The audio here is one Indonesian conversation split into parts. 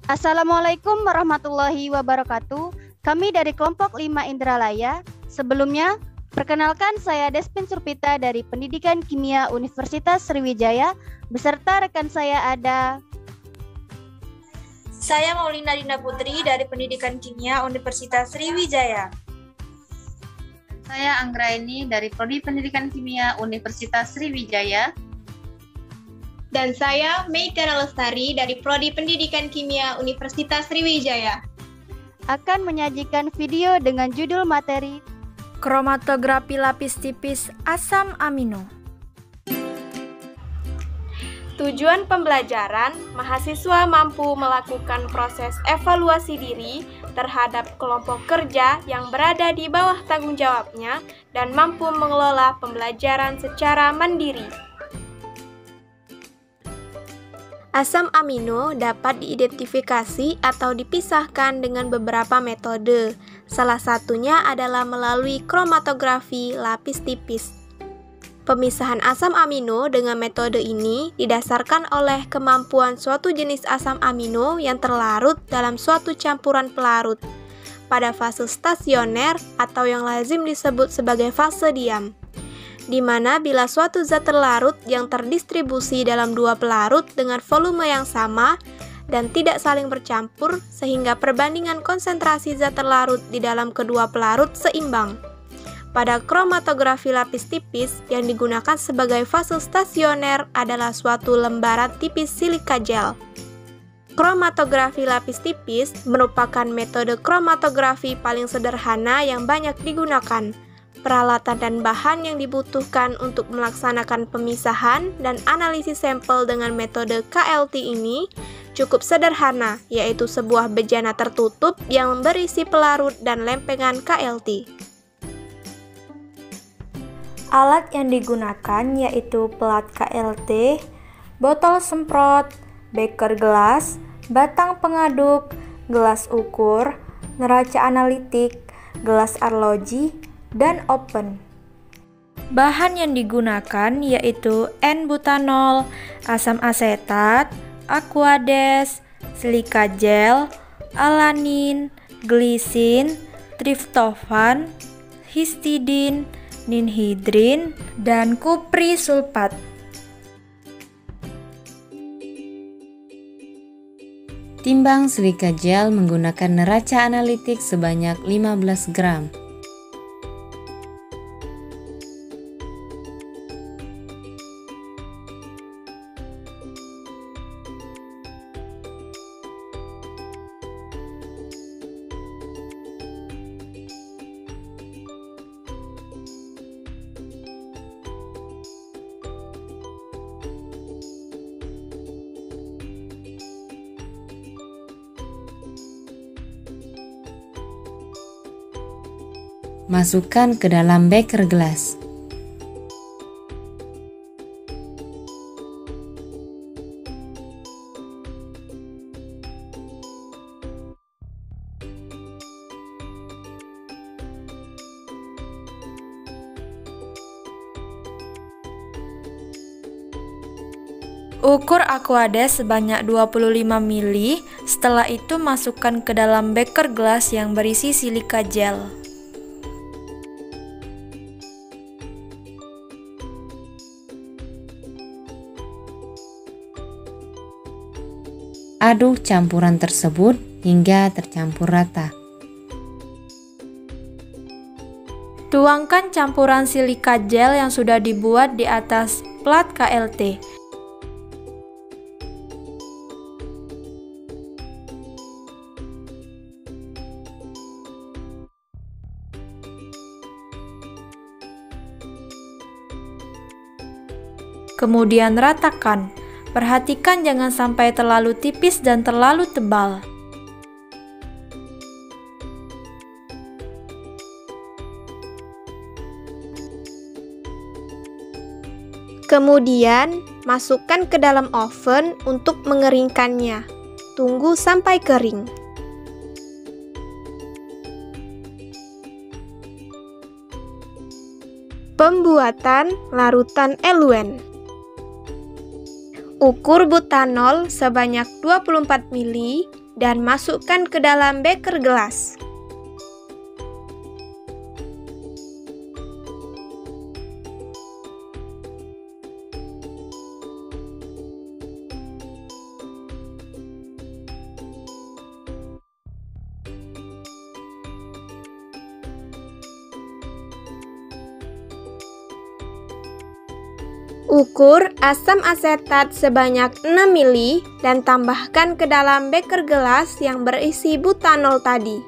Assalamualaikum warahmatullahi wabarakatuh. Kami dari kelompok 5 Indralaya. Sebelumnya, perkenalkan saya Despin Surpita dari Pendidikan Kimia Universitas Sriwijaya. Beserta rekan saya ada Saya Maulina Dinda Putri dari Pendidikan Kimia Universitas Sriwijaya. Saya Anggraini dari Prodi Pendidikan Kimia Universitas Sriwijaya. Dan saya Meikana Lestari dari Prodi Pendidikan Kimia Universitas Sriwijaya. akan menyajikan video dengan judul materi Kromatografi lapis tipis asam amino. Tujuan pembelajaran, mahasiswa mampu melakukan proses evaluasi diri terhadap kelompok kerja yang berada di bawah tanggung jawabnya dan mampu mengelola pembelajaran secara mandiri. Asam amino dapat diidentifikasi atau dipisahkan dengan beberapa metode. Salah satunya adalah melalui kromatografi lapis tipis. Pemisahan asam amino dengan metode ini didasarkan oleh kemampuan suatu jenis asam amino yang terlarut dalam suatu campuran pelarut pada fase stasioner atau yang lazim disebut sebagai fase diam, di mana bila suatu zat terlarut yang terdistribusi dalam dua pelarut dengan volume yang sama dan tidak saling bercampur sehingga perbandingan konsentrasi zat terlarut di dalam kedua pelarut seimbang. Pada kromatografi lapis tipis yang digunakan sebagai fase stasioner adalah suatu lembaran tipis silika gel. Kromatografi lapis tipis merupakan metode kromatografi paling sederhana yang banyak digunakan. Peralatan dan bahan yang dibutuhkan untuk melaksanakan pemisahan dan analisis sampel dengan metode KLT ini cukup sederhana, yaitu sebuah bejana tertutup yang berisi pelarut dan lempengan KLT. Alat yang digunakan yaitu pelat KLT, botol semprot, beker gelas, batang pengaduk, gelas ukur, neraca analitik, gelas arloji, dan open. Bahan yang digunakan yaitu N-butanol, asam asetat, aquades, silika gel, alanin, glisin, triptofan, histidin, ninhidrin, dan kupri sulfat. Timbang silika gel menggunakan neraca analitik sebanyak 15 gram. Masukkan ke dalam beker gelas. Ukur aquades sebanyak 25 ml, setelah itu masukkan ke dalam beker gelas yang berisi silika gel. Aduk campuran tersebut hingga tercampur rata. Tuangkan campuran silika gel yang sudah dibuat di atas plat KLT. Kemudian ratakan. Perhatikan jangan sampai terlalu tipis dan terlalu tebal. Kemudian, masukkan ke dalam oven untuk mengeringkannya. Tunggu sampai kering. Pembuatan larutan eluen. Ukur butanol sebanyak 24 ml dan masukkan ke dalam beker gelas. Ukur asam asetat sebanyak 6 ml dan tambahkan ke dalam beker gelas yang berisi butanol tadi.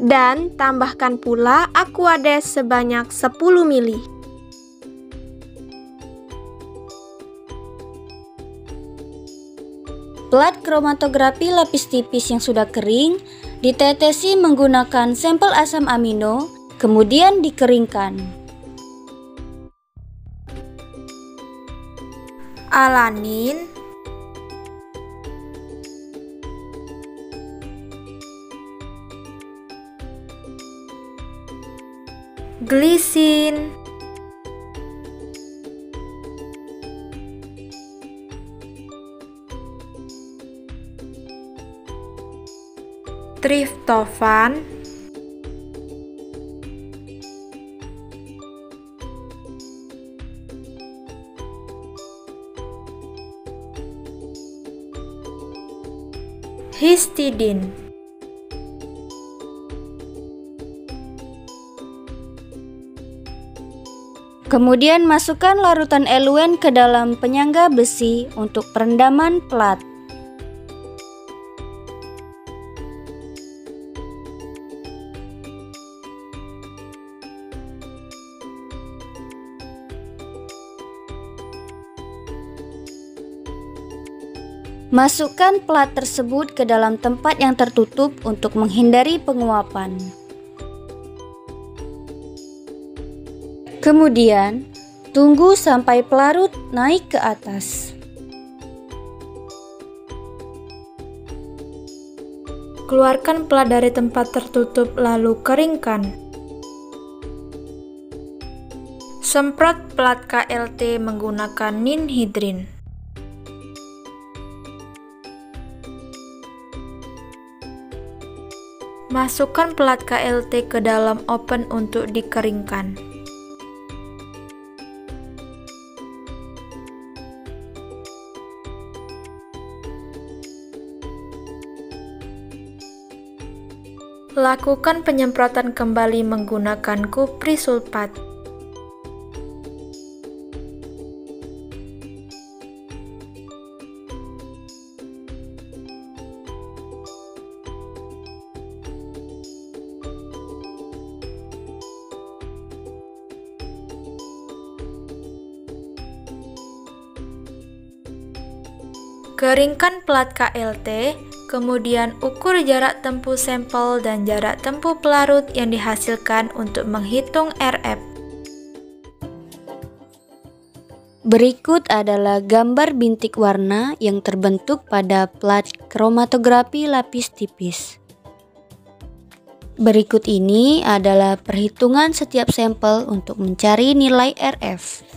Dan tambahkan pula Aquades sebanyak 10 ml. Plat kromatografi lapis tipis yang sudah kering ditetesi menggunakan sampel asam amino, kemudian dikeringkan. Alanin, glisin, triptofan, histidin. Kemudian masukkan larutan eluen ke dalam penyangga besi untuk perendaman plat. Masukkan plat tersebut ke dalam tempat yang tertutup untuk menghindari penguapan. Kemudian, tunggu sampai pelarut naik ke atas. Keluarkan plat dari tempat tertutup lalu keringkan. Semprot plat KLT menggunakan ninhidrin. Masukkan plat KLT ke dalam oven untuk dikeringkan. Lakukan penyemprotan kembali menggunakan kupri sulfat. Keringkan plat KLT, kemudian ukur jarak tempuh sampel dan jarak tempuh pelarut yang dihasilkan untuk menghitung RF. Berikut adalah gambar bintik warna yang terbentuk pada plat kromatografi lapis tipis. Berikut ini adalah perhitungan setiap sampel untuk mencari nilai RF.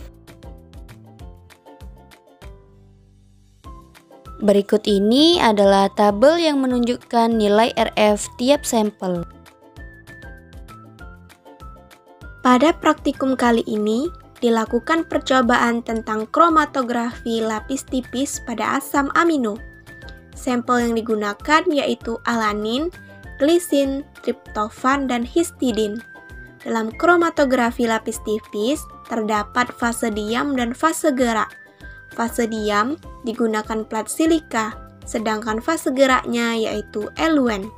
Berikut ini adalah tabel yang menunjukkan nilai RF tiap sampel. Pada praktikum kali ini, dilakukan percobaan tentang kromatografi lapis tipis pada asam amino. Sampel yang digunakan yaitu alanin, glisin, triptofan, dan histidin. Dalam kromatografi lapis tipis, terdapat fase diam dan fase gerak. Fase diam digunakan plat silika, sedangkan fase geraknya yaitu eluen.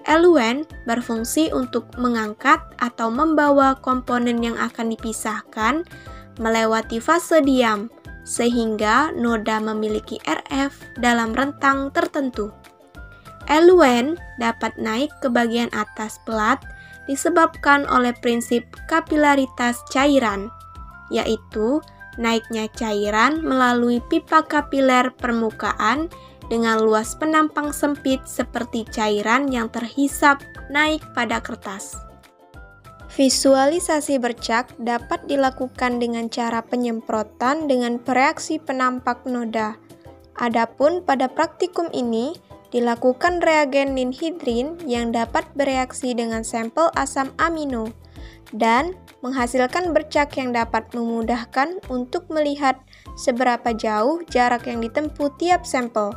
Eluen berfungsi untuk mengangkat atau membawa komponen yang akan dipisahkan melewati fase diam, sehingga noda memiliki RF dalam rentang tertentu. Eluen dapat naik ke bagian atas plat disebabkan oleh prinsip kapilaritas cairan, yaitu naiknya cairan melalui pipa kapiler permukaan dengan luas penampang sempit seperti cairan yang terhisap naik pada kertas. Visualisasi bercak dapat dilakukan dengan cara penyemprotan dengan reaksi penampak noda. Adapun pada praktikum ini dilakukan reagen ninhidrin yang dapat bereaksi dengan sampel asam amino dan menghasilkan bercak yang dapat memudahkan untuk melihat seberapa jauh jarak yang ditempuh tiap sampel.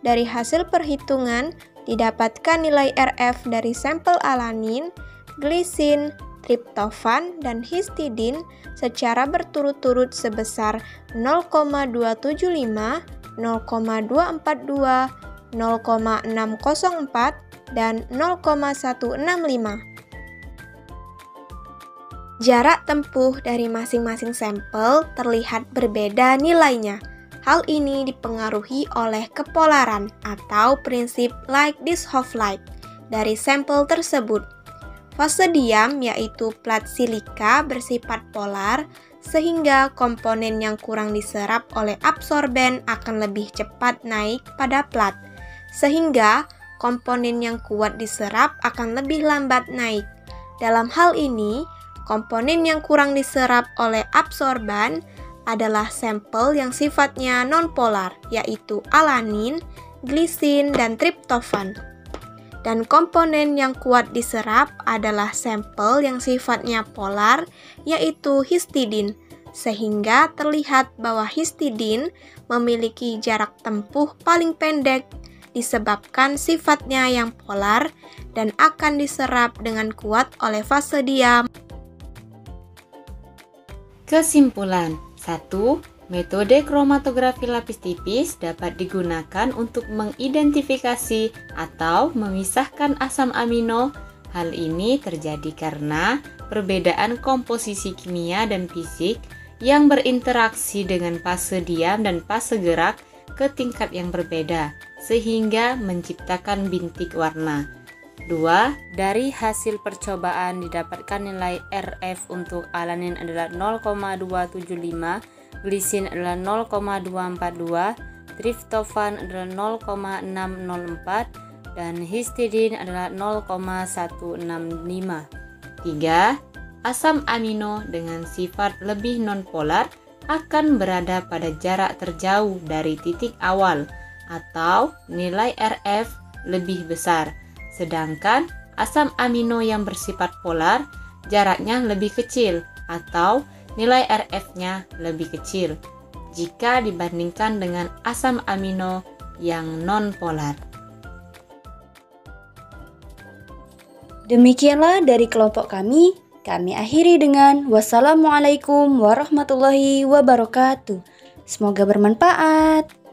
Dari hasil perhitungan didapatkan nilai RF dari sampel alanin, glisin, triptofan, dan histidin secara berturut-turut sebesar 0,275, 0,242, 0,604, dan 0,165. Jarak tempuh dari masing-masing sampel terlihat berbeda nilainya. Hal ini dipengaruhi oleh kepolaran atau prinsip light dissolve light dari sampel tersebut. Fase diam yaitu plat silika bersifat polar sehingga komponen yang kurang diserap oleh absorben akan lebih cepat naik pada plat, sehingga komponen yang kuat diserap akan lebih lambat naik. Dalam hal ini, komponen yang kurang diserap oleh absorban adalah sampel yang sifatnya nonpolar, yaitu alanin, glisin, dan triptofan. Dan komponen yang kuat diserap adalah sampel yang sifatnya polar, yaitu histidin, sehingga terlihat bahwa histidin memiliki jarak tempuh paling pendek disebabkan sifatnya yang polar dan akan diserap dengan kuat oleh fase diam. Kesimpulan 1. Metode kromatografi lapis tipis dapat digunakan untuk mengidentifikasi atau memisahkan asam amino. Hal ini terjadi karena perbedaan komposisi kimia dan fisik yang berinteraksi dengan fase diam dan fase gerak ke tingkat yang berbeda, sehingga menciptakan bintik warna. 2. Dari hasil percobaan didapatkan nilai RF untuk alanin adalah 0,275, glisin adalah 0,242, triptofan adalah 0,604, dan histidin adalah 0,165. 3. Asam amino dengan sifat lebih nonpolar akan berada pada jarak terjauh dari titik awal atau nilai RF lebih besar. Sedangkan asam amino yang bersifat polar jaraknya lebih kecil atau nilai RF-nya lebih kecil jika dibandingkan dengan asam amino yang non-polar. Demikianlah dari kelompok kami. Kami akhiri dengan wassalamualaikum warahmatullahi wabarakatuh. Semoga bermanfaat.